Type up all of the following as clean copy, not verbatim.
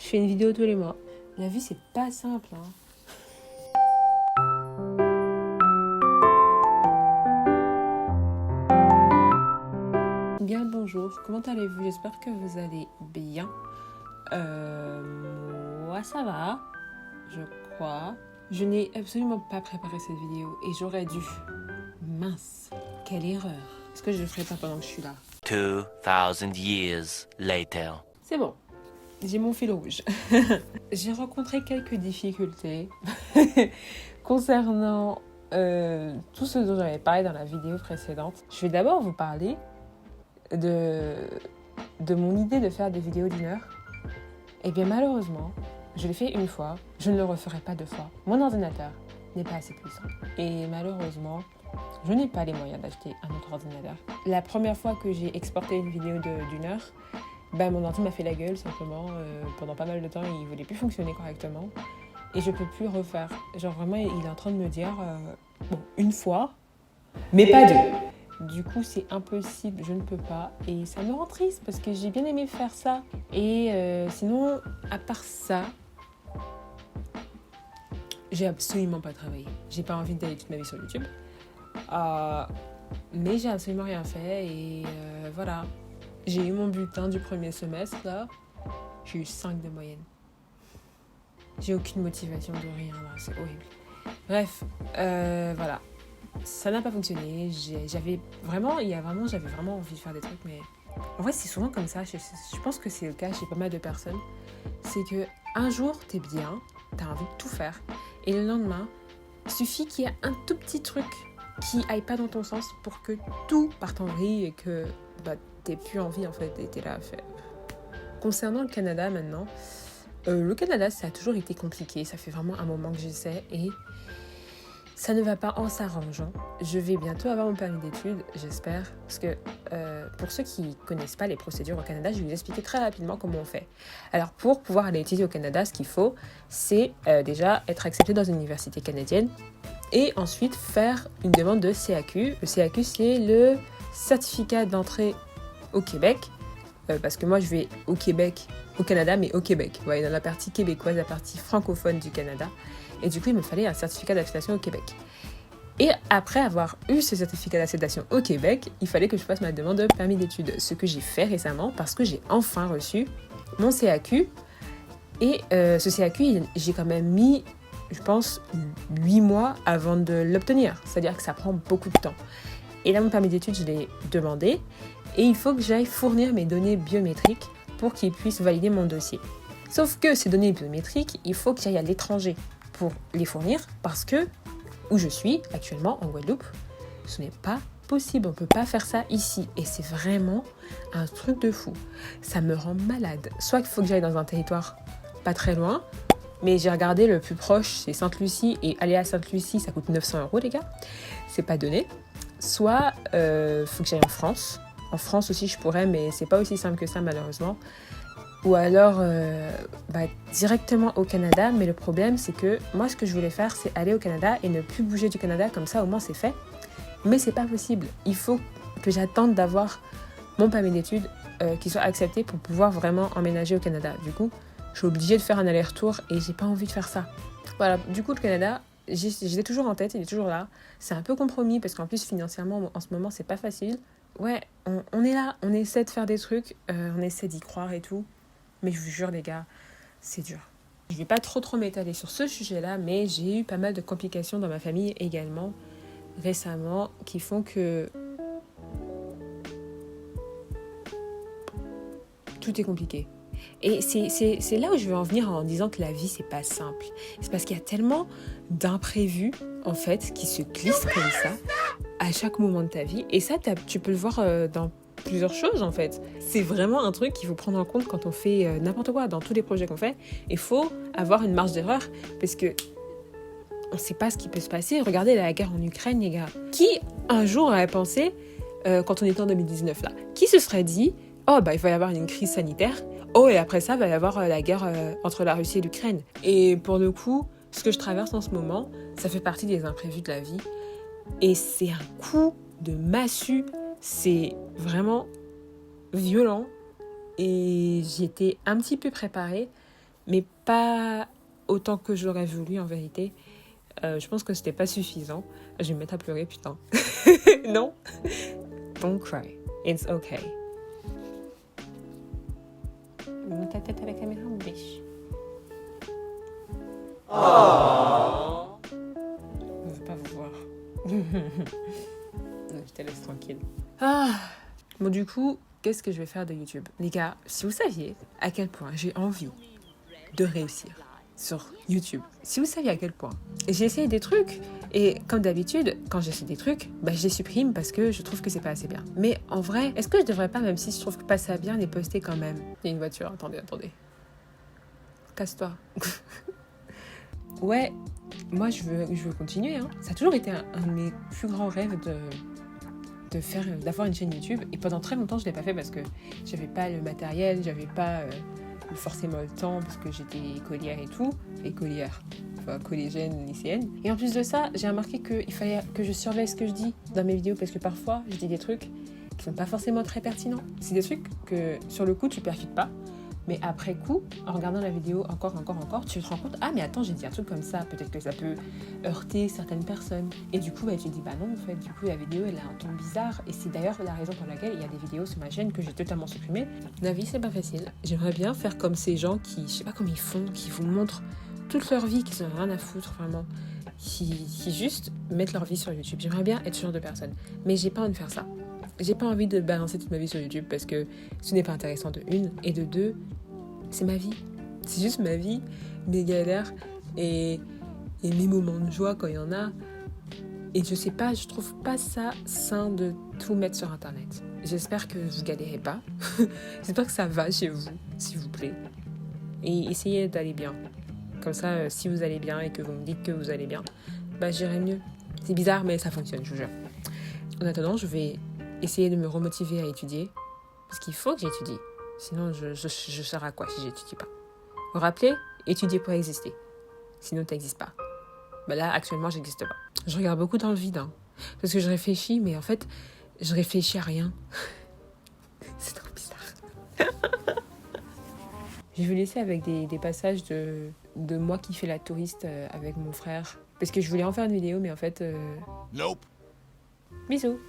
fais une vidéo tous les mois. La vie, c'est pas simple, hein. Bien le bonjour, comment allez-vous? J'espère que vous allez bien. Moi ça va, je crois. Je n'ai absolument pas préparé cette vidéo et j'aurais dû. Mince, quelle erreur. Est-ce que je le ferai pas pendant que je suis là? 2000 years later. C'est bon, j'ai mon fil rouge. J'ai rencontré quelques difficultés concernant tout ce dont j'avais parlé dans la vidéo précédente. Je vais d'abord vous parler de mon idée de faire des vidéos d'1 heure. Eh bien malheureusement, je l'ai fait une fois, je ne le referai pas 2 fois. Mon ordinateur n'est pas assez puissant. Et malheureusement, je n'ai pas les moyens d'acheter un autre ordinateur. La première fois que j'ai exporté une vidéo d'1 heure, mon ordi m'a fait la gueule simplement. Pendant pas mal de temps, il ne voulait plus fonctionner correctement. Et je ne peux plus refaire. Genre vraiment, il est en train de me dire, une fois, mais pas 2. Du coup, c'est impossible, je ne peux pas. Et ça me rend triste parce que j'ai bien aimé faire ça. Et sinon, à part ça, j'ai absolument pas travaillé. J'ai pas envie d'aller toute ma vie sur YouTube. Mais j'ai absolument rien fait. Et voilà. J'ai eu mon bulletin du premier semestre, là. J'ai eu 5 de moyenne. J'ai aucune motivation de rien, là. C'est horrible. Bref, voilà. Ça n'a pas fonctionné. J'avais vraiment envie de faire des trucs, mais en vrai, c'est souvent comme ça. Je pense que c'est le cas chez pas mal de personnes. C'est que un jour, t'es bien, t'as envie de tout faire, et le lendemain, il suffit qu'il y ait un tout petit truc qui aille pas dans ton sens pour que tout parte en vrille et que t'aies plus envie en fait, et t'es là à faire. Concernant le Canada maintenant, le Canada, ça a toujours été compliqué. Ça fait vraiment un moment que j'essaie et ça ne va pas en s'arrangeant. Je vais bientôt avoir mon permis d'études, j'espère. Parce que pour ceux qui ne connaissent pas les procédures au Canada, je vais vous expliquer très rapidement comment on fait. Alors pour pouvoir aller étudier au Canada, ce qu'il faut, c'est déjà être accepté dans une université canadienne et ensuite faire une demande de CAQ. Le CAQ, c'est le certificat d'entrée au Québec. Parce que moi, je vais au Québec, au Canada, mais au Québec. Vous voyez, dans la partie québécoise, la partie francophone du Canada. Et du coup, il me fallait un certificat d'affectation au Québec. Et après avoir eu ce certificat d'affectation au Québec, il fallait que je fasse ma demande de permis d'études. Ce que j'ai fait récemment parce que j'ai enfin reçu mon CAQ. Et ce CAQ, j'ai quand même mis, je pense, 8 mois avant de l'obtenir. C'est-à-dire que ça prend beaucoup de temps. Et là, mon permis d'études, je l'ai demandé. Et il faut que j'aille fournir mes données biométriques pour qu'ils puissent valider mon dossier. Sauf que ces données biométriques, il faut que j'aille à l'étranger pour les fournir parce que où je suis actuellement en Guadeloupe, ce n'est pas possible, on ne peut pas faire ça ici et c'est vraiment un truc de fou. Ça me rend malade. Soit qu'il faut que j'aille dans un territoire pas très loin, mais j'ai regardé le plus proche, c'est Sainte-Lucie et aller à Sainte-Lucie, ça coûte 900 € les gars, c'est pas donné. Soit faut que j'aille en France. En France aussi je pourrais, mais c'est pas aussi simple que ça malheureusement. Ou alors directement au Canada, mais le problème c'est que moi ce que je voulais faire c'est aller au Canada et ne plus bouger du Canada, comme ça au moins c'est fait. Mais c'est pas possible, il faut que j'attende d'avoir mon permis d'études qui soit accepté pour pouvoir vraiment emménager au Canada. Du coup, je suis obligée de faire un aller-retour et j'ai pas envie de faire ça. Voilà, du coup le Canada, j'étais toujours en tête, il est toujours là. C'est un peu compromis parce qu'en plus financièrement en ce moment c'est pas facile. Ouais, on est là, on essaie de faire des trucs, on essaie d'y croire et tout. Mais je vous jure les gars, c'est dur. Je vais pas trop m'étaler sur ce sujet-là, mais j'ai eu pas mal de complications dans ma famille également récemment qui font que tout est compliqué. Et c'est là où je veux en venir en disant que la vie c'est pas simple. C'est parce qu'il y a tellement d'imprévus en fait qui se glissent comme ça à chaque moment de ta vie. Et ça tu peux le voir dans plusieurs choses en fait. C'est vraiment un truc qu'il faut prendre en compte quand on fait n'importe quoi, dans tous les projets qu'on fait. Il faut avoir une marge d'erreur parce que on ne sait pas ce qui peut se passer. Regardez la guerre en Ukraine les gars. Qui un jour aurait pensé, quand on était en 2019 là, qui se serait dit il va y avoir une crise sanitaire, et après ça il va y avoir la guerre entre la Russie et l'Ukraine. Et pour le coup, ce que je traverse en ce moment, ça fait partie des imprévus de la vie. Et c'est un coup de massue. C'est vraiment violent et j'y étais un petit peu préparée, mais pas autant que j'aurais voulu en vérité. Je pense que c'était pas suffisant. Je vais me mettre à pleurer, putain. Non. Don't cry. It's okay. Monte ta tête à la caméra, mon biche. Oh. On veut pas vous voir. Je te laisse tranquille. Bon, du coup, qu'est-ce que je vais faire de YouTube? Les gars, si vous saviez à quel point j'ai envie de réussir sur YouTube, si vous saviez à quel point j'ai essayé des trucs, et comme d'habitude, quand j'essaie des trucs, je les supprime parce que je trouve que c'est pas assez bien. Mais en vrai, est-ce que je devrais pas, même si je trouve pas ça bien, les poster quand même? Il y a une voiture, attendez. Casse-toi. Ouais, moi je veux continuer. Hein. Ça a toujours été un de mes plus grands rêves d'avoir une chaîne YouTube. Et pendant très longtemps, je l'ai pas fait parce que j'avais pas le matériel, j'avais pas forcément le temps parce que j'étais écolière et tout. Collégienne, lycéenne. Et en plus de ça, j'ai remarqué qu'il fallait que je surveille ce que je dis dans mes vidéos parce que parfois, je dis des trucs qui sont pas forcément très pertinents. C'est des trucs que sur le coup, tu percutes pas. Mais après coup, en regardant la vidéo encore, tu te rends compte, mais attends, j'ai dit un truc comme ça, peut-être que ça peut heurter certaines personnes. Et du coup, tu te dis, non, en fait, du coup, la vidéo, elle a un ton bizarre. Et c'est d'ailleurs la raison pour laquelle il y a des vidéos sur ma chaîne que j'ai totalement supprimées. La vie, c'est pas facile. J'aimerais bien faire comme ces gens qui, je sais pas comment ils font, qui vous montrent toute leur vie, qui n'ont rien à foutre, vraiment. Qui juste mettent leur vie sur YouTube. J'aimerais bien être ce genre de personne. Mais j'ai pas envie de faire ça. J'ai pas envie de balancer toute ma vie sur YouTube parce que ce n'est pas intéressant de une. Et de deux, c'est ma vie. C'est juste ma vie, mes galères et mes moments de joie quand il y en a. Et je sais pas, je trouve pas ça sain de tout mettre sur Internet. J'espère que vous galérez pas. J'espère que ça va chez vous, s'il vous plaît. Et essayez d'aller bien. Comme ça, si vous allez bien et que vous me dites que vous allez bien, j'irai mieux. C'est bizarre, mais ça fonctionne, je vous jure. En attendant, je vais essayer de me remotiver à étudier. Parce qu'il faut que j'étudie. Sinon, je sers à quoi si j'étudie pas? Vous vous rappelez? Étudier pour exister. Sinon, tu n'existes pas. Là, actuellement, j'existe pas. Je regarde beaucoup dans le vide. Hein, parce que je réfléchis, mais en fait, je réfléchis à rien. C'est trop bizarre. Je vais vous laisser avec des passages de moi qui fais la touriste avec mon frère. Parce que je voulais en faire une vidéo, mais en fait... Nope. Bisous.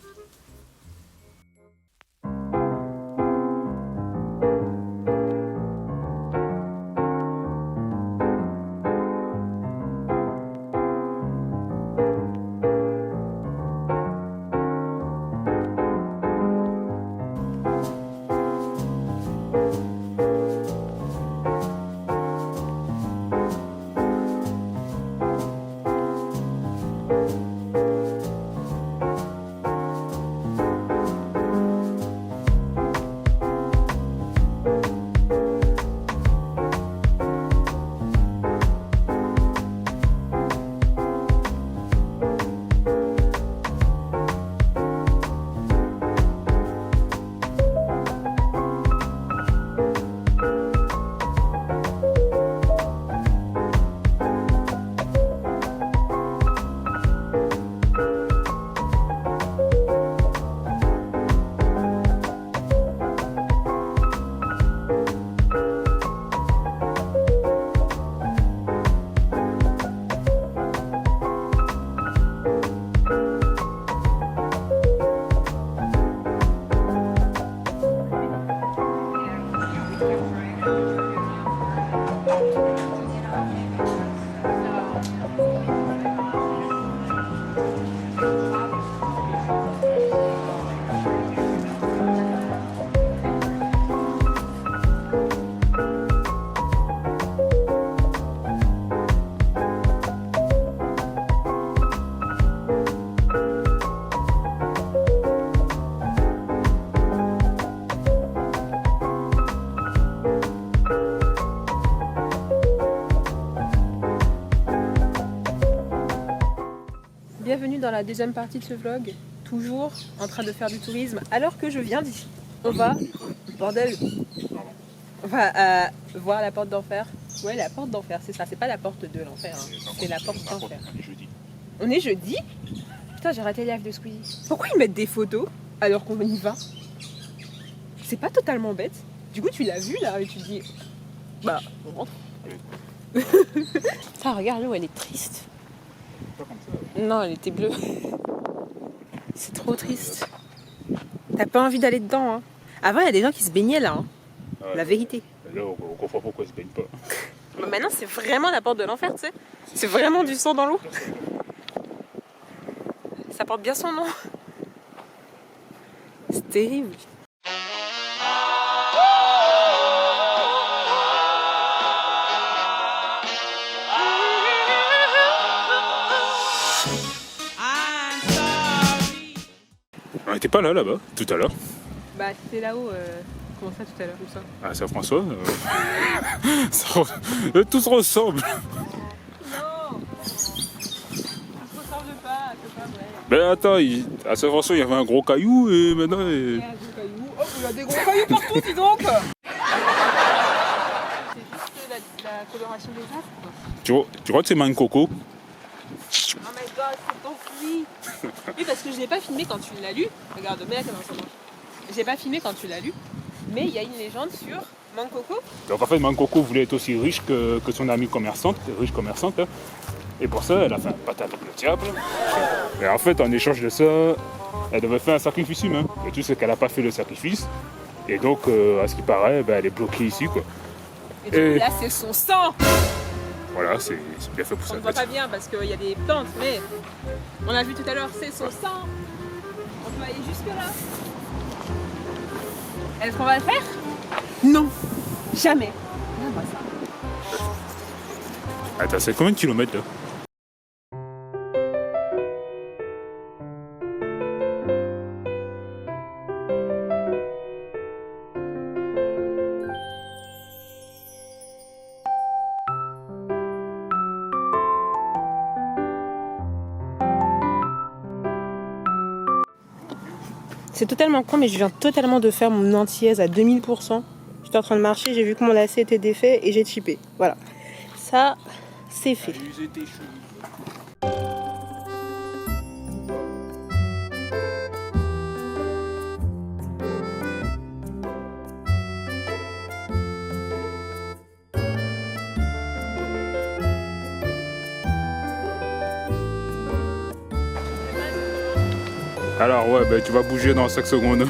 Bienvenue dans la deuxième partie de ce vlog, toujours en train de faire du tourisme alors que je viens d'ici. On va, bordel, on va voir la porte d'enfer. Ouais, la porte d'enfer, c'est ça, c'est pas la porte de l'enfer, hein. C'est la porte d'enfer. On est jeudi? Putain, j'ai raté les lives de Squeezie. Pourquoi ils mettent des photos alors qu'on y va? C'est pas totalement bête. Du coup, tu l'as vu là et tu te dis, Bah, on rentre. Ça, regarde l'eau, elle est triste. Pas comme ça. Non, elle était bleue. C'est trop triste. T'as pas envie d'aller dedans, hein. Avant, il y a des gens qui se baignaient là, hein. Ouais. La vérité. Là, on comprend pourquoi ils se baignent pas. Mais maintenant, c'est vraiment la porte de l'enfer, tu sais. C'est vraiment du sang dans l'eau. Ça porte bien son nom. C'est terrible. On n'était pas là-bas, tout à l'heure. Bah, c'était là-haut. Comment ça, tout à l'heure, où ça? À Saint-François. Tout se ressemble. Non, ça se ressemble pas, c'est pas vrai. Mais attends, à Saint-François, il y avait un gros caillou et maintenant. Il y a des cailloux. Oh, il y a des gros cailloux partout, dis donc. C'est juste la coloration des arbres, quoi. Tu crois que c'est Mancoco? Oh my god, c'est ton fruit. Oui, parce que je l'ai pas filmé quand tu l'as lu. Regarde, mets la caméra sur moi. Je l'ai pas filmé quand tu l'as lu. Mais il y a une légende sur Mancoco. Donc en fait, Mancoco voulait être aussi riche que son amie commerçante, hein. Et pour ça, elle a fait un pacte avec le diable. Et en fait, en échange de ça, elle devait faire un sacrifice humain. Et tout ce qu'elle n'a pas fait le sacrifice. Et donc, à ce qui paraît, elle est bloquée ici, quoi. Et du coup, là, c'est son sang. Voilà, c'est bien fait pour On ça. ne voit pas bien parce qu'il y a des plantes, mais on l'a vu tout à l'heure, c'est son sang. On peut aller jusque là. Est-ce qu'on va le faire? Non, jamais. On va ça. Attends, c'est combien de kilomètres là? C'est totalement con, mais je viens totalement de faire mon antillaise à 2000%. J'étais en train de marcher, j'ai vu que mon lacet était défait et j'ai chippé. Voilà. Ça, c'est fait. Alors ouais, tu vas bouger dans 5 secondes.